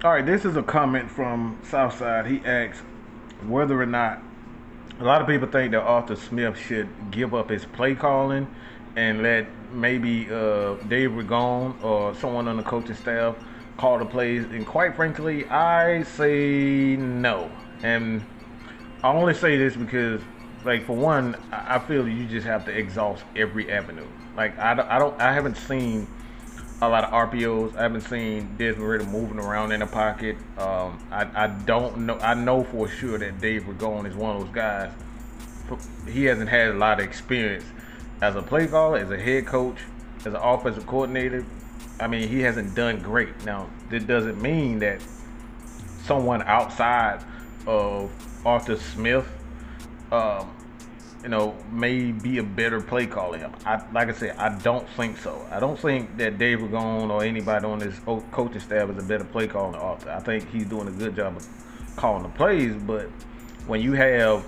All right, this is a comment from Southside. He asks whether or not a lot of people think that Arthur Smith should give up his play calling and let maybe Dave Ragone or someone on the coaching staff call the plays. And quite frankly, I say no. And I only say this because, like, for one, I feel you just have to exhaust every avenue. Like, I haven't seen a lot of RPOs. I haven't seen Desmond Ritter moving around in the pocket. I don't know. I know for sure that Dave Ragone is one of those guys. He hasn't had a lot of experience as a play caller, as a head coach, as an offensive coordinator. I mean, he hasn't done great. Now, this doesn't mean that someone outside of Arthur Smith, um, may be a better play caller. Like I said, I don't think so. I don't think that Dave Ragone or anybody on this coaching staff is a better play caller than Arthur. I think he's doing a good job of calling the plays, but when you have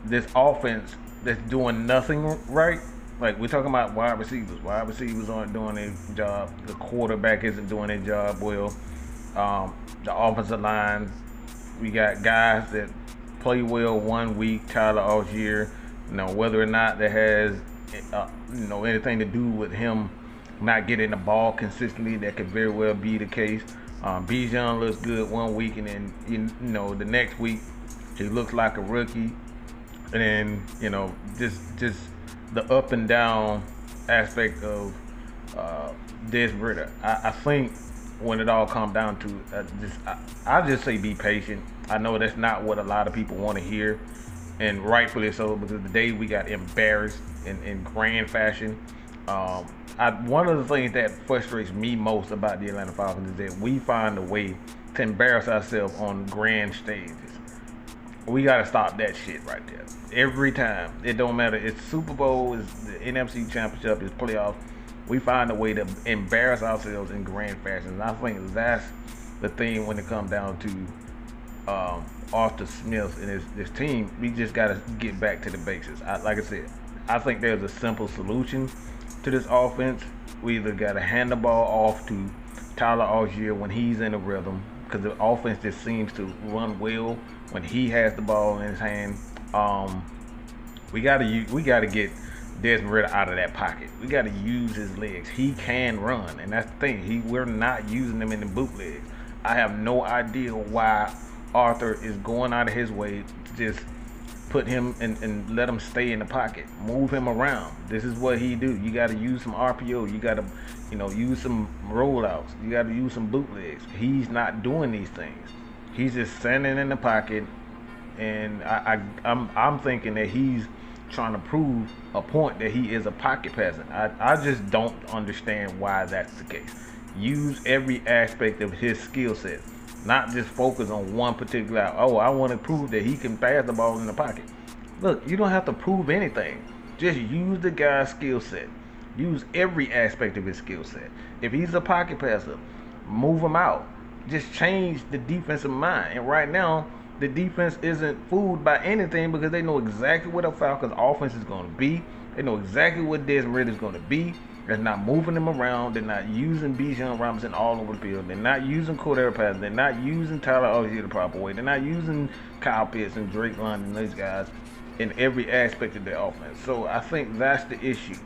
this offense that's doing nothing right, like we're talking about wide receivers. Wide receivers aren't doing their job. The quarterback isn't doing their job well. The offensive line, we got guys that play well one week, Tyler Algier. Whether or not that has anything to do with him not getting the ball consistently, that could very well be the case. Bijan looks good one week, and then the next week he looks like a rookie. And then just the up and down aspect of Des Ritter. I think when it all comes down to I just say be patient. I know that's not what a lot of people want to hear, and rightfully so, because today we got embarrassed in grand fashion. One of the things that frustrates me most about the Atlanta Falcons is that we find a way to embarrass ourselves on grand stages. We got to stop that shit right there. Every time. It don't matter. It's Super Bowl, it's the NFC Championship, it's playoffs. We find a way to embarrass ourselves in grand fashion. And I think that's the thing when it comes down to Arthur Smith and his team. We just got to get back to the basics. Like I said, I think there's a simple solution to this offense. We either got to hand the ball off to Tyler Algier when he's in a rhythm, because the offense just seems to run well when he has the ball in his hand. We gotta get Desmond Ritter out of that pocket. We gotta use his legs. He can run, and that's the thing. We're not using him in the bootlegs. I have no idea why Arthur is going out of his way to just put him and let him stay in the pocket. Move him around. This is what he do. You gotta use some RPO. You gotta, use some rollouts. You gotta use some bootlegs. He's not doing these things. He's just standing in the pocket, and I'm thinking that he's trying to prove a point that he is a pocket peasant. I just don't understand why that's the case. Use every aspect of his skill set, not just focus on one particular. Oh, I want to prove that he can pass the ball in the pocket. Look, you don't have to prove anything. Just use the guy's skill set. Use every aspect of his skill set. If he's a pocket passer, move him out. Just change the defensive mind. And right now, the defense isn't fooled by anything, because they know exactly what the Falcons' offense is going to be. They know exactly what Desmond Ritter is going to be. They're not moving them around. They're not using Bijan Robinson all over the field. They're not using Cordero Patterson. They're not using Tyler Algier the proper way. They're not using Kyle Pitts and Drake London and these guys in every aspect of their offense. So I think that's the issue.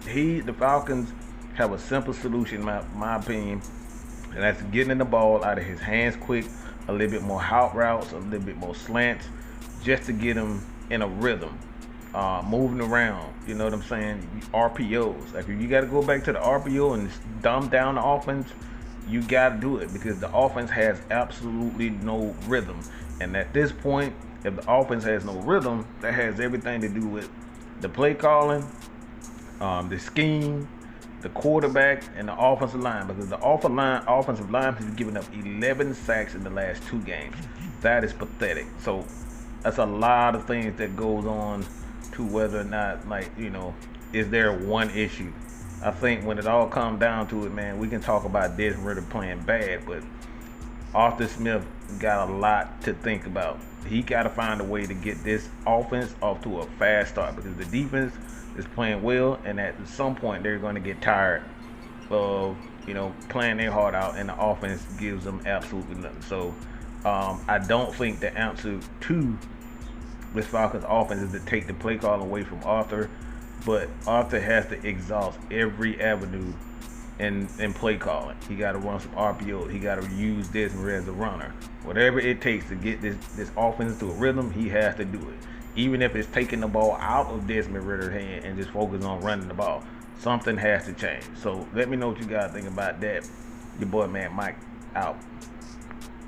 The Falcons have a simple solution, in my opinion, and that's getting the ball out of his hands quick, a little bit more out routes, a little bit more slants, just to get him in a rhythm, moving around. You know what I'm saying? RPOs. Like, if you got to go back to the RPO and dumb down the offense, you got to do it, because the offense has absolutely no rhythm. And at this point, if the offense has no rhythm, that has everything to do with the play calling, the scheme, the quarterback, and the offensive line, because the offensive line has given up 11 sacks in the last 2 games. That is pathetic. So that's a lot of things that goes on to whether or not, is there one issue. I think when it all comes down to it, man, we can talk about Desmond Ritter playing bad, but Arthur Smith got a lot to think about. He got to find a way to get this offense off to a fast start, because the defense is playing well, and at some point they're going to get tired of playing their heart out, and the offense gives them absolutely nothing. So I don't think the answer to this Falcons offense is to take the play call away from Arthur, but Arthur has to exhaust every avenue in play calling. He got to run some RPOs. He got to use Desmond Ridder as a runner. Whatever it takes to get this offense to a rhythm, he has to do it. Even if it's taking the ball out of Desmond Ridder's hand and just focus on running the ball, something has to change. So let me know what you guys think about that. Your boy, man, Mike, out.